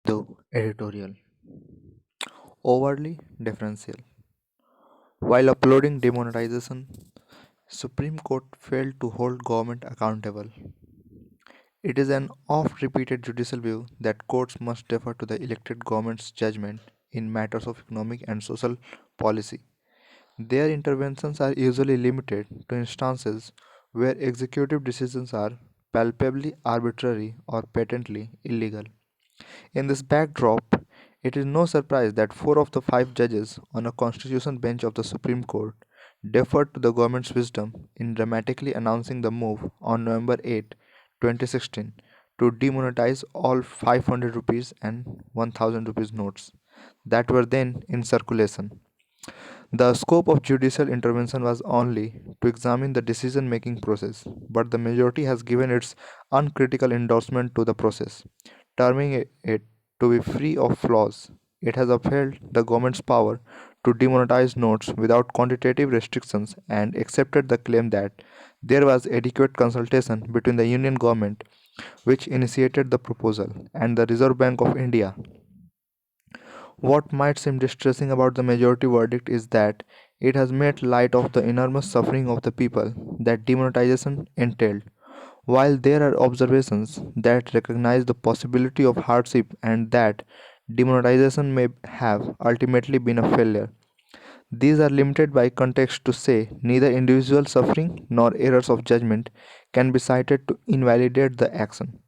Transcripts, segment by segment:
to editorial. Overly differential. While uploading demonetization, Supreme Court failed to hold government accountable. It is an oft-repeated judicial view that courts must defer to the elected government's judgment in matters of economic and social policy. Their interventions are usually limited to instances where executive decisions are palpably arbitrary or patently illegal. In this backdrop, it is no surprise that four of the five judges on a constitution bench of the Supreme Court deferred to the government's wisdom in dramatically announcing the move on November 8, 2016, to demonetize all 500 rupees and 1000 rupees notes that were then in circulation. The scope of judicial intervention was only to examine the decision making process, but the majority has given its uncritical endorsement to the process, terming it to be free of flaws. It has upheld the government's power to demonetize notes without quantitative restrictions and accepted the claim that there was adequate consultation between the Union government, which initiated the proposal, and the Reserve Bank of India. What might seem distressing about the majority verdict is that it has made light of the enormous suffering of the people that demonetization entailed. While there are observations that recognize the possibility of hardship and that demonetization may have ultimately been a failure, these are limited by context to say neither individual suffering nor errors of judgment can be cited to invalidate the action.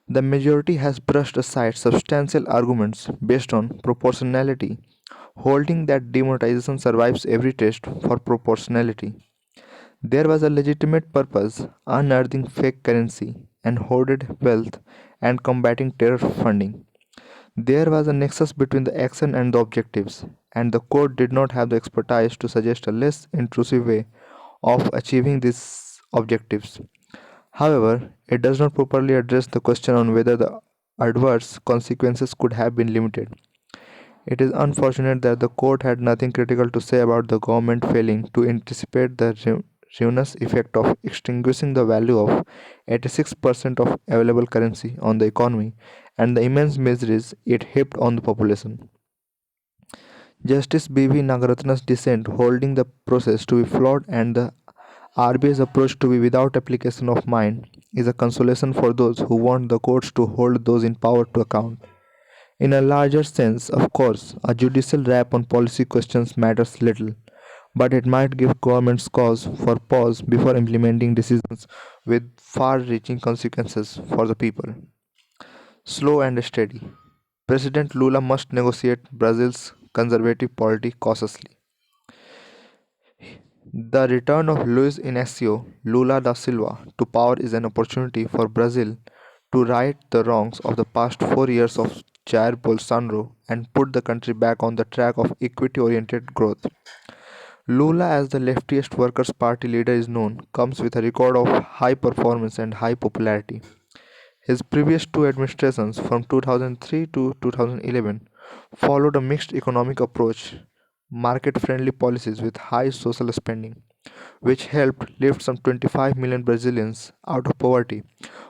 The majority has brushed aside substantial arguments based on proportionality, holding that demonetization survives every test for proportionality. There was a legitimate purpose, unearthing fake currency and hoarded wealth and combating terror funding. There was a nexus between the action and the objectives, and the court did not have the expertise to suggest a less intrusive way of achieving these objectives. However, it does not properly address the question on whether the adverse consequences could have been limited. It is unfortunate that the court had nothing critical to say about the government failing to anticipate the ruinous effect of extinguishing the value of 86% of available currency on the economy and the immense miseries it heaped on the population. Justice B.V. Nagaratna's dissent, holding the process to be flawed and the RBI's approach to be without application of mind, is a consolation for those who want the courts to hold those in power to account. In a larger sense, of course, a judicial rap on policy questions matters little, but it might give governments cause for pause before implementing decisions with far reaching consequences for the people. Slow and steady. President Lula must negotiate Brazil's conservative policy cautiously. The return of Luiz Inácio Lula da Silva to power is an opportunity for Brazil to right the wrongs of the past 4 years of Jair Bolsonaro and put the country back on the track of equity oriented growth. Lula, as the leftiest Workers' Party leader is known, comes with a record of high performance and high popularity. His previous two administrations from 2003 to 2011 followed a mixed economic approach, market friendly policies with high social spending, which helped lift some 25 million Brazilians out of poverty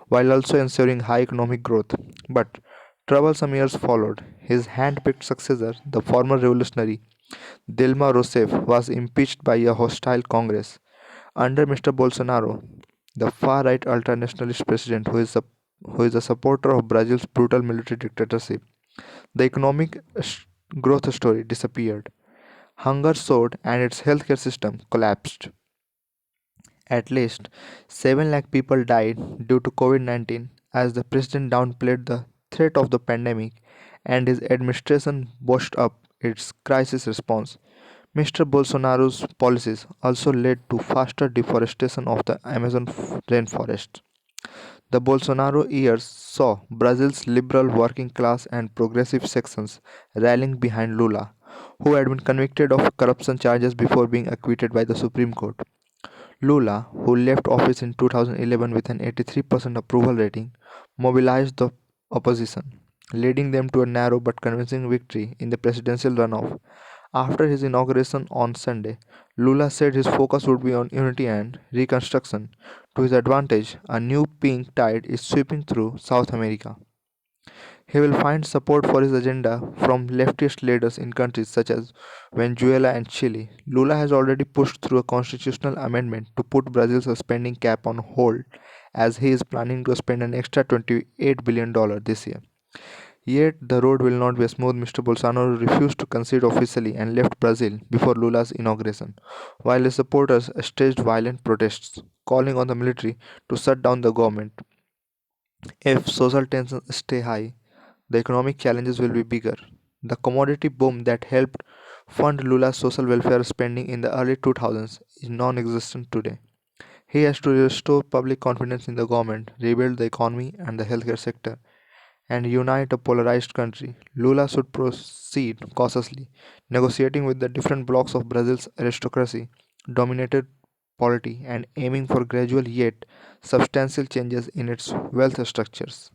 while also ensuring high economic growth. But troublesome years followed. His hand picked successor, the former revolutionary Dilma Rousseff, was impeached by a hostile Congress. Under Mr. Bolsonaro, the far right ultranationalist president who is a supporter of Brazil's brutal military dictatorship, the economic growth story disappeared. Hunger soared and its healthcare system collapsed. At least 7 lakh people died due to COVID 19 as the president downplayed the threat of the pandemic and his administration botched up its crisis response. Mr. Bolsonaro's policies also led to faster deforestation of the Amazon rainforest. The Bolsonaro years saw Brazil's liberal working class and progressive sections rallying behind Lula, who had been convicted of corruption charges before being acquitted by the Supreme Court. Lula, who left office in 2011 with an 83% approval rating, mobilized the opposition, leading them to a narrow but convincing victory in the presidential runoff. After his inauguration on Sunday, Lula said his focus would be on unity and reconstruction. To his advantage, a new pink tide is sweeping through South America. He will find support for his agenda from leftist leaders in countries such as Venezuela and Chile. Lula has already pushed through a constitutional amendment to put Brazil's spending cap on hold, as he is planning to spend an extra $28 billion this year. Yet the road will not be smooth. Mr. Bolsonaro refused to concede officially and left Brazil before Lula's inauguration, while his supporters staged violent protests, calling on the military to shut down the government. If social tensions stay high, the economic challenges will be bigger. The commodity boom that helped fund Lula's social welfare spending in the early 2000s is non existent today. He has to restore public confidence in the government, rebuild the economy and the healthcare sector, and unite a polarized country. Lula should proceed cautiously, negotiating with the different blocks of Brazil's aristocracy, dominated polity, and aiming for gradual yet substantial changes in its wealth structures.